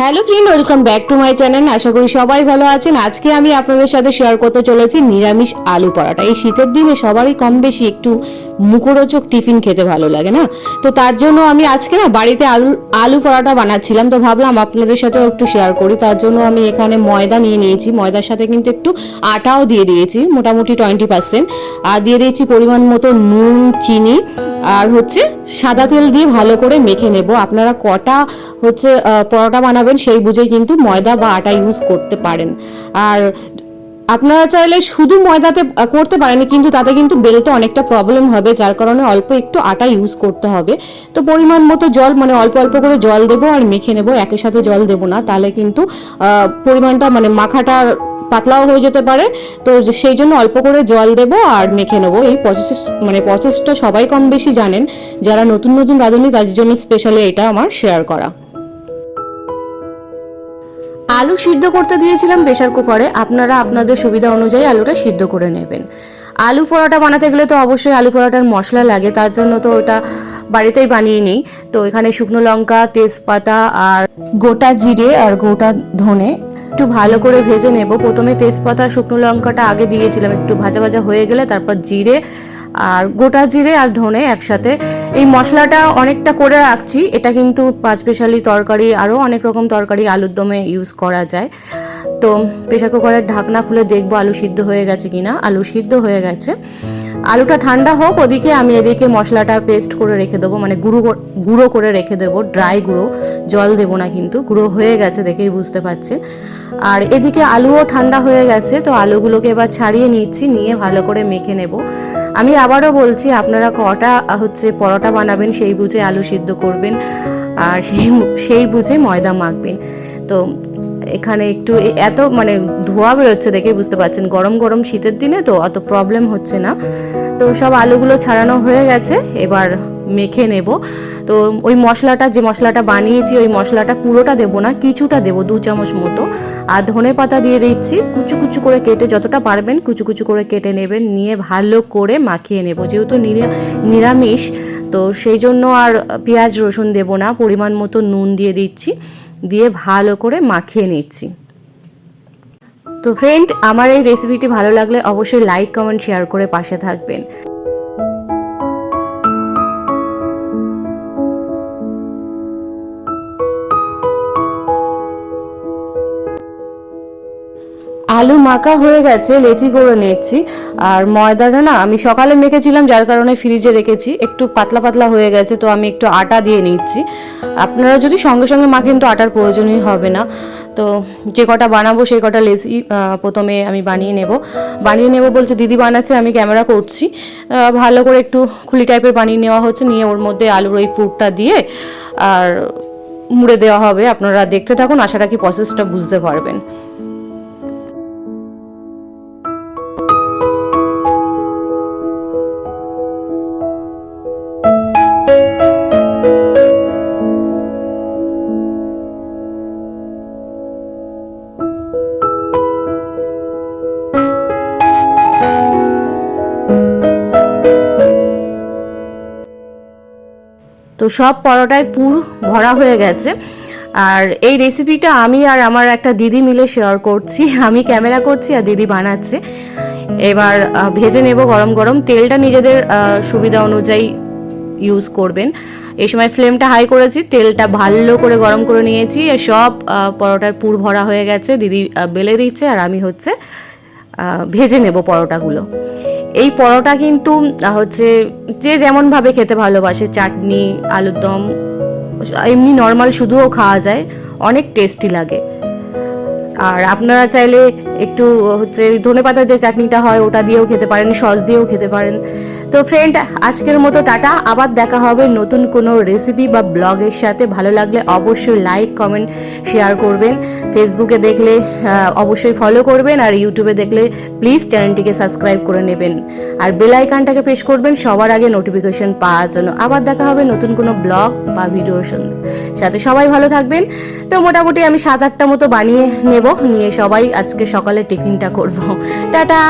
Hello friend, welcome back to my channel. আশা করি সবাই ভালো আছেন। আজকে আমি আপনাদের সাথে শেয়ার করতে চলেছি নিরামিষ আলু পরাটা। এই শীতের দিনে সবারই কম বেশি একটু মুখরোচক টিফিন খেতে ভালো লাগে না? তো তার জন্য আমি আজকে বাড়িতে আলু পরাটা বানাচ্ছিলাম, তো ভাবলাম আপনাদের সাথেও একটু শেয়ার করি। তার জন্য আমি এখানে ময়দা নিয়ে নিয়েছি, ময়দার সাথে কিন্তু একটু আটাও দিয়ে দিয়েছি, মোটামুটি 20%। আর দিয়ে দিয়েছি পরিমাণ মতো নুন, চিনি, আর সাদা তেল দিয়ে ভালো করে মেখে নেব। আপনারা কটা পরোটা বানাবেন সেই বুঝেই কিন্তু ময়দা বা আটা ইউজ করতে পারেন। আর আপনারা চাইলে শুধু ময়দাতে করতে পারেন, কিন্তু তাতে কিন্তু বেলতে অনেকটা প্রবলেম হবে, যার কারণে অল্প একটু আটা ইউজ করতে হবে। তো পরিমাণ মতো জল, মানে অল্প অল্প করে জল দেবো আর মেখে নেব, একই সাথে জল দেবো না, তাহলে কিন্তু পরিমাণটা মাখাটা পাতলাও হয়ে যেতে পারে। তো সেই জন্য অল্প করে জল দেব আর মেখে নেবো। এই প্রসেসটা সবাই কম বেশি জানেন, যারা নতুন নতুন রাঁধুনি তাদের জন্য স্পেশালি এটা আমার শেয়ার করা। আলু সিদ্ধ করতে দিয়েছিলাম প্রেসার কুকারে, আপনারা আপনাদের সুবিধা অনুযায়ী আলুটা সিদ্ধ করে নেবেন। আলু পরোটা বানাতে গেলে তো অবশ্যই আলু পরোটার মশলা লাগে, তার জন্য তো ওটা বাড়িতেই বানিয়ে নিই। তো এখানে শুকনো লঙ্কা, তেজপাতা আর গোটা জিরে আর গোটা ধনে একটু ভালো করে ভেজে নেব। প্রথমে তেজপাতা আর শুকনো লঙ্কাটা আগে দিয়েছিলাম, একটু ভাজা ভাজা হয়ে গেলে তারপর জিরে আর গোটা জিরে আর ধনে একসাথে। এই মশলাটা অনেকটা করে রাখছি, এটা কিন্তু পাঁচমিশালি তরকারি, আরও অনেক রকম তরকারি আলুর দমে ইউজ করা যায়। তো প্রেসার কুকারের ঢাকনা খুলে দেখবো আলু সিদ্ধ হয়ে গেছে কিনা। আলু সিদ্ধ হয়ে গেছে। আলুটা ঠান্ডা হোক ওদিকে, আমি এদিকে মশলাটা পেস্ট করে রেখে দেবো, মানে গুঁড়ো করে রেখে দেবো, ড্রাই গুঁড়ো, জল দেবো না কিন্তু। গুঁড়ো হয়ে গেছে দেখেই বুঝতে পারছেন। আর এদিকে আলুও ঠান্ডা হয়ে গেছে, তো আলুগুলোকে এবার ছাড়িয়ে নিচ্ছি, নিয়ে ভালো করে মেখে নেব। আমি আবারও বলছি, আপনারা কটা পরোটা বানাবেন সেই বুঝে আলু সিদ্ধ করবেন আর সেই বুঝে ময়দা মাখবেন। তো এখানে একটু এত ধোয়া বেরোচ্ছে দেখেই বুঝতে পারছেন, গরম গরম শীতের দিনে তো অত প্রবলেম হচ্ছে না। তো সব আলুগুলো ছাড়ানো হয়ে গেছে, এবার মেখে নেব। তো ওই মশলাটা, যে মশলাটা বানিয়েছি ওই মশলাটা পুরোটা দেবো না, কিছুটা দেবো, 2 চামচ মতো। আর ধনে পাতা দিয়ে দিচ্ছি, কুচু কুচু করে কেটে, যতটা পারবেন কুচু কুচু করে কেটে নেবেন, নিয়ে ভালো করে মাখিয়ে নেব। যেহেতু নিরামিষ, তো সেই জন্য আর পেঁয়াজ রসুন দেবো না, পরিমাণ মতো নুন দিয়ে দিচ্ছি, দিয়ে ভালো করে মাখিয়ে নিচ্ছি। তো ফ্রেন্ড, আমার এই রেসিপিটি ভালো লাগলে অবশ্যই লাইক, কমেন্ট, শেয়ার করে পাশে থাকবেন। আলু মাখা হয়ে গেছে, লেচি করে নিচ্ছি। আর ময়দাটা আমি সকালে মেখেছিলাম, যার কারণে ফ্রিজে রেখেছি, একটু পাতলা পাতলা হয়ে গেছে, তো আমি একটু আটা দিয়ে নিচ্ছি। আপনারা যদি সঙ্গে সঙ্গে মাখেন তো আটার প্রয়োজনই হবে না। তো যে কটা বানাবো সেই কটা লেচি প্রথমে আমি বানিয়ে নেব বলছে দিদি বানাচ্ছে, আমি ক্যামেরা করছি। ভালো করে একটু খুলি টাইপের বানিয়ে নেওয়া হচ্ছে, নিয়ে ওর মধ্যে আলুর ওই পুরটা দিয়ে আর মুড়ে দেওয়া হবে। আপনারা দেখতে থাকুন, আশা রাখি প্রসেসটা বুঝতে পারবেন। তো সব পরোটায় পুর ভরা হয়ে গেছে। আর এই রেসিপিটা আমি আর আমার একটা দিদি মিলে শেয়ার করছি, আমি ক্যামেরা করছি আর দিদি বানাচ্ছে। এবার ভেজে নেব গরম গরম, তেলটা নিজেদের সুবিধা অনুযায়ী ইউজ করবেন। এই সময় ফ্লেমটা হাই করেছি, তেলটা ভালো করে গরম করে নিয়েছি। সব পরোটার পুর ভরা হয়ে গেছে, দিদি বেলে দিচ্ছে আর আমি ভেজে নেব পরোটাগুলো। এই পরোটা কিন্তু যে যেমনভাবে খেতে ভালোবাসে, চাটনি, আলুর দম, এমনি নর্মাল শুধুও খাওয়া যায়, অনেক টেস্টি লাগে। আর আপনারা চাইলে একটু ধনেপাতার যে চাটনিটা হয় ওটা দিয়েও খেতে পারেন, সস দিয়েও খেতে পারেন। তো ফ্রেন্ড, আজকের মতো টাটা, আবার দেখা হবে নতুন কোনো রেসিপি বা ব্লগের সাথে। ভালো লাগলে অবশ্যই লাইক, কমেন্ট, শেয়ার করবেন। ফেসবুকে দেখলে অবশ্যই ফলো করবেন, আর ইউটিউবে দেখলে প্লিজ চ্যানেলটিকে সাবস্ক্রাইব করে নেবেন, আর বেল আইকনটাকে প্রেস করবেন সবার আগে নোটিফিকেশন পাওয়ার জন্য। আবার দেখা হবে নতুন কোনো ব্লগ বা ভিডিওর সাথে। সবাই ভালো থাকবেন। তো মোটামুটি আমি 7-8টা মতো বানিয়ে নেব, নিয়ে সবাই আজকে সকালে টিফিনটা করব। টাটা।